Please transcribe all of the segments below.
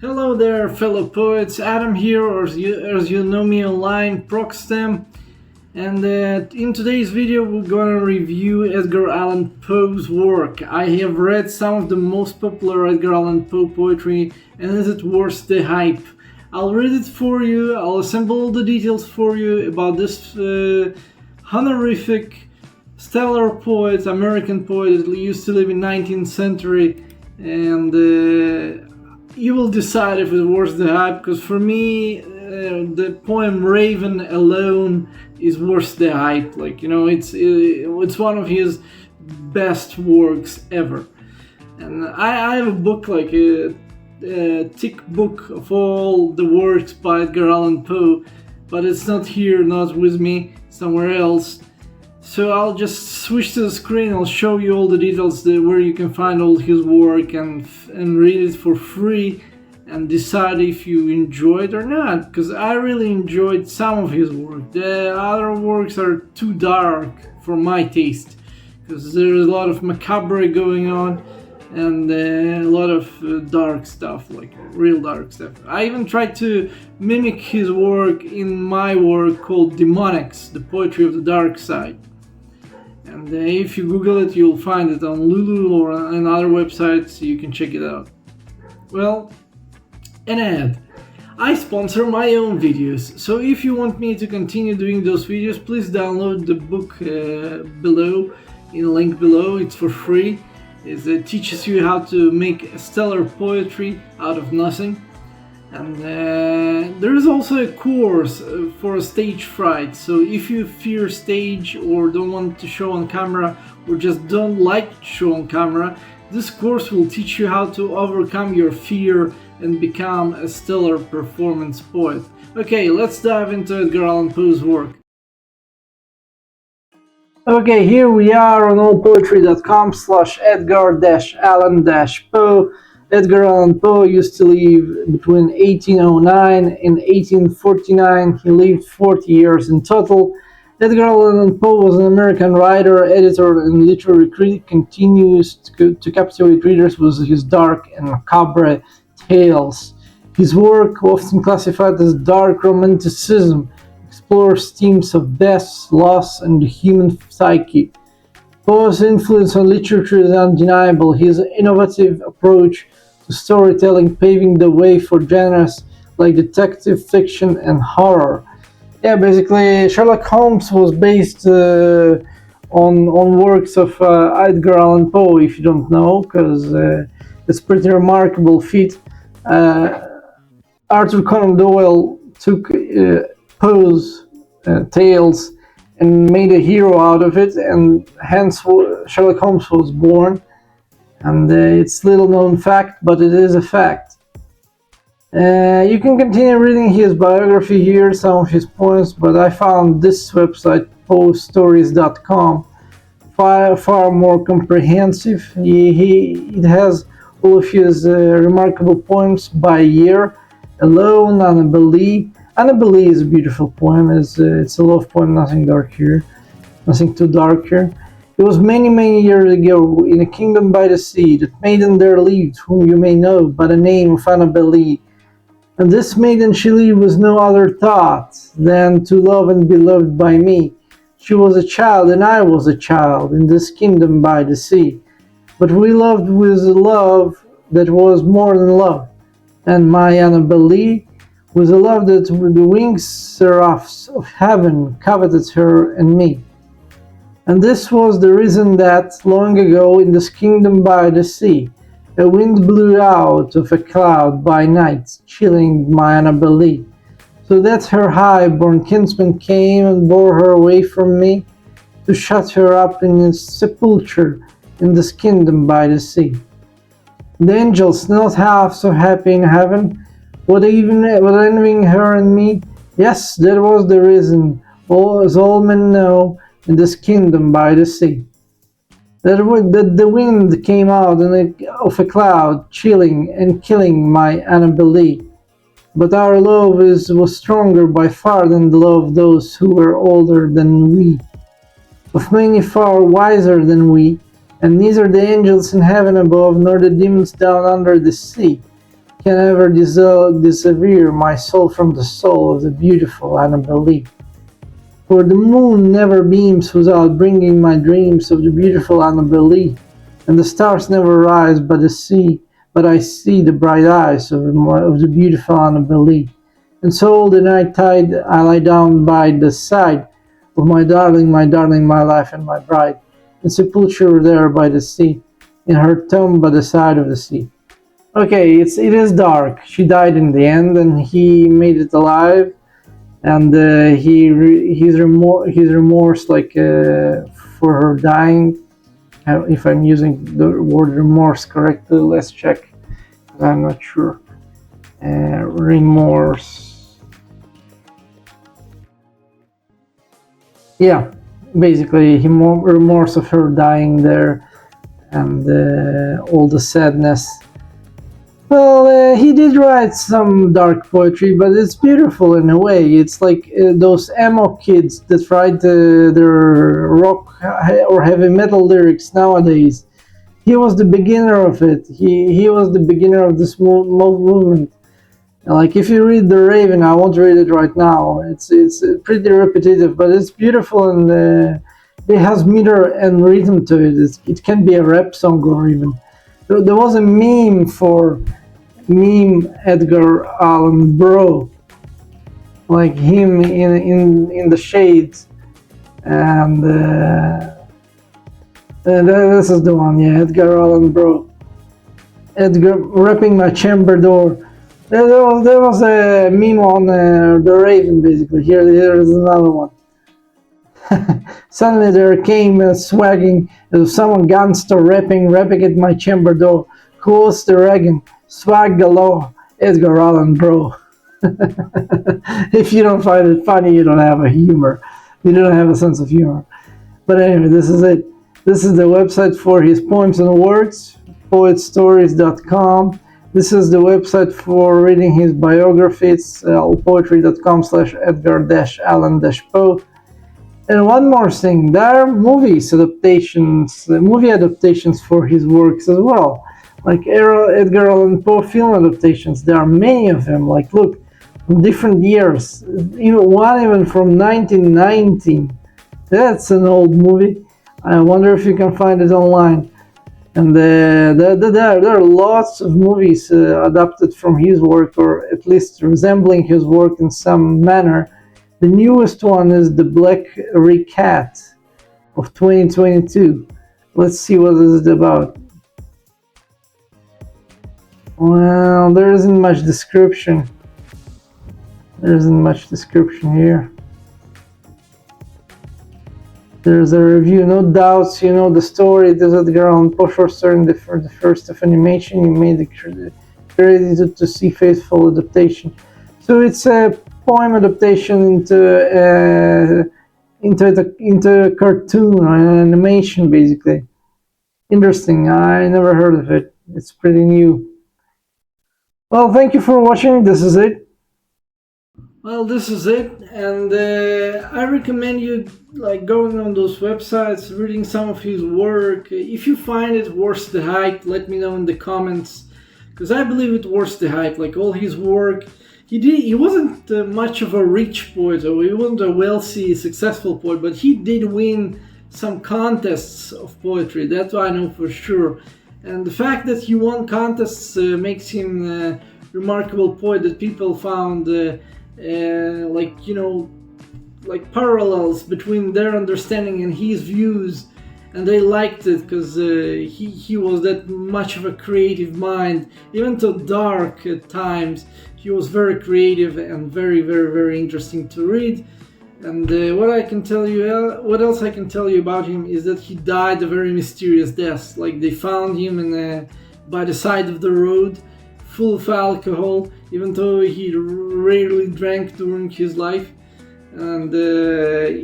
Hello there, fellow poets. Adam here, or as you know me online, Prockstem. And in today's video, we're gonna review Edgar Allan Poe's work. I have read some of the most popular Edgar Allan Poe poetry, and is it worth the hype? I'll read it for you. I'll assemble all the details for you about this honorific, stellar poet, American poet that used to live in 19th century, and you will decide if it's worth the hype, because for me the poem Raven alone is worth the hype. It's one of his best works ever. And I have a book, like a thick book of all the works by Edgar Allan Poe, but it's not here, not with me, somewhere else. So I'll just switch to the screen. I'll show you all the details where you can find all his work and read it for free and decide if you enjoy it or not, because I really enjoyed some of his work. The other works are too dark for my taste, because there's a lot of macabre going on and a lot of dark stuff, like real dark stuff. I even tried to mimic his work in my work called Demonics, the Poetry of the Dark Side. And if you Google it, you'll find it on Lulu or on other websites. You can check it out. Well, an ad. I sponsor my own videos, so if you want me to continue doing those videos, please download the book below, in the link below. It's for free. It teaches you how to make stellar poetry out of nothing. And there is also a course for stage fright. So if you fear stage or don't want to show on camera, or just don't like to show on camera, this course will teach you how to overcome your fear and become a stellar performance poet. Okay, let's dive into Edgar Allan Poe's work. Okay, here we are on allpoetry.com/Edgar-Allan-Poe. Edgar Allan Poe used to live between 1809 and 1849. He lived 40 years in total. Edgar Allan Poe was an American writer, editor, and literary critic. Continues to captivate readers with his dark and macabre tales. His work, often classified as dark romanticism, explores themes of death, loss, and the human psyche. Poe's influence on literature is undeniable. His innovative approach to storytelling paving the way for genres like detective fiction and horror. Yeah, basically Sherlock Holmes was based on works of Edgar Allan Poe, if you don't know, because it's pretty remarkable feat. Arthur Conan Doyle took Poe's tales and made a hero out of it, and hence Sherlock Holmes was born. And it's little known fact, but it is a fact. You can continue reading his biography here, some of his poems, but I found this website, poestories.com, far more comprehensive. It has all of his remarkable poems by year. Alone, Annabelle is a beautiful poem. It's a love poem, nothing dark here, nothing too dark here. It was many, many years ago, in a kingdom by the sea, that maiden there lived, whom you may know by the name of Annabelle. And this maiden she lived with no other thought than to love and be loved by me. She was a child, and I was a child, in this kingdom by the sea. But we loved with a love that was more than love. And my Annabelle, with a love that the winged seraphs of heaven coveted her and me. And this was the reason that, long ago, in this kingdom by the sea, a wind blew out of a cloud by night, chilling my Annabelle, so that her high-born kinsman came and bore her away from me, to shut her up in his sepulchre in this kingdom by the sea. The angels, not half so happy in heaven, were envying her and me. Yes, that was the reason, as all men know, in this kingdom by the sea, that the wind came out of a cloud, chilling and killing my Annabelle. But our love was stronger by far than the love of those who were older than we, of many far wiser than we, and neither the angels in heaven above nor the demons down under the sea can ever dissever my soul from the soul of the beautiful Annabel Lee. For the moon never beams without bringing my dreams of the beautiful Annabel Lee, and the stars never rise by the sea, but I see the bright eyes of the beautiful Annabel Lee. And so the night tide I lie down by the side of my darling, my life and my bride, in sepulture there by the sea, in her tomb by the side of the sea. Okay, it is dark. She died in the end, and he made it alive, and his remorse, for her dying. If I'm using the word remorse correctly, let's check. I'm not sure. Remorse. Yeah, basically, remorse of her dying there, and all the sadness. Well, he did write some dark poetry, but it's beautiful in a way. It's like those emo kids that write their rock or heavy metal lyrics nowadays. He was the beginner of it. He was the beginner of this movement. Like if you read The Raven, I won't read it right now. It's pretty repetitive, but it's beautiful, and it has meter and rhythm to it. It can be a rap song, or even there was a meme Edgar Allan bro, like him in the shades, and this is the one. Yeah, Edgar Allan bro. Edgar rapping my chamber door. There was a meme on The Raven, basically. Here is another one. Suddenly there came a swagging someone gangster rapping at my chamber door. Who's the ragging? Swag galore, Edgar Allan bro. If you don't find it funny, you don't have a humor. You don't have a sense of humor. But anyway, this is it. This is the website for his poems and works, poetstories.com. This is the website for reading his biography. It's poetry.com/Edgar-Allan-Poe. And one more thing, there are movie adaptations for his works as well. Like Edgar Allan Poe film adaptations, there are many of them. Like, look, from different years, even from 1919. That's an old movie. I wonder if you can find it online. And there are lots of movies adapted from his work, or at least resembling his work in some manner. The newest one is The Black Cat of 2022. Let's see what this is about. Well, there isn't much description. Here. There's a review. No doubts, you know the story. It is Edgar Allan Poe short story for the first of animation. You made the credit to see faithful adaptation. So it's a poem adaptation into a cartoon or an animation, basically. Interesting. I never heard of it. It's pretty new. Well, thank you for watching. This is it. Well, this is it, and I recommend you going on those websites, reading some of his work. If you find it worth the hype, let me know in the comments, because I believe it worth the hype. Like all his work, he wasn't much of a rich poet, or he wasn't a wealthy, successful poet, but he did win some contests of poetry. That's what I know for sure. And the fact that he won contests makes him a remarkable poet that people found parallels between their understanding and his views, and they liked it because he was that much of a creative mind. Even though dark at times, he was very creative and very, very, very interesting to read. And what else I can tell you about him is that he died a very mysterious death. Like, they found him by the side of the road, full of alcohol, even though he rarely drank during his life. And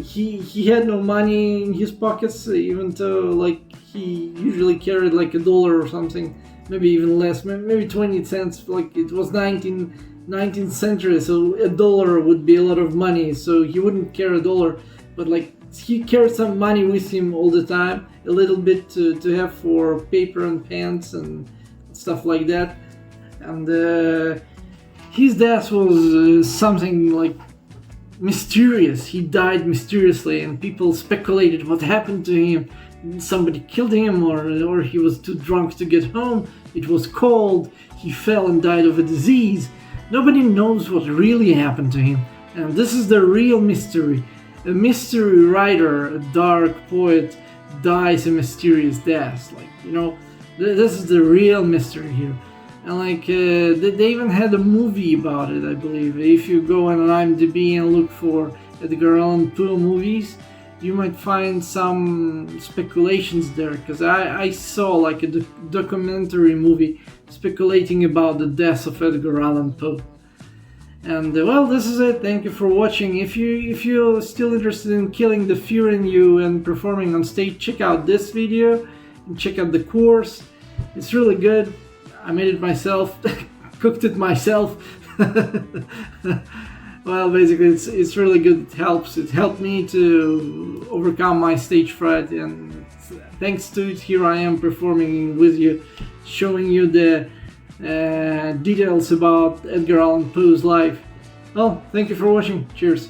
he had no money in his pockets, even though he usually carried $1 or something, maybe even less, maybe 20 cents. It was 19th century, so $1 would be a lot of money, so he wouldn't carry $1, but he carried some money with him all the time, a little bit to have for paper and pens and stuff like that. and his death was something like mysterious. He died mysteriously, and people speculated what happened to him. Somebody killed him, or he was too drunk to get home. It was cold. He fell and died of a disease. Nobody knows what really happened to him, and this is the real mystery. A mystery writer, a dark poet, dies a mysterious death. Like, you know, this is the real mystery here. And like, they even had a movie about it, I believe. If you go on IMDb and look for Edgar Allan Poe movies, you might find some speculations there, because I saw like a documentary movie speculating about the death of Edgar Allan Poe. And well, this is it. Thank you for watching. If you're still interested in killing the fear in you and performing on stage, check out this video and check out the course. It's really good. I made it myself, cooked it myself. Well, basically, it's really good. It helps. It helped me to overcome my stage fright, and thanks to it, here I am performing with you, showing you the details about Edgar Allan Poe's life. Well, thank you for watching. Cheers.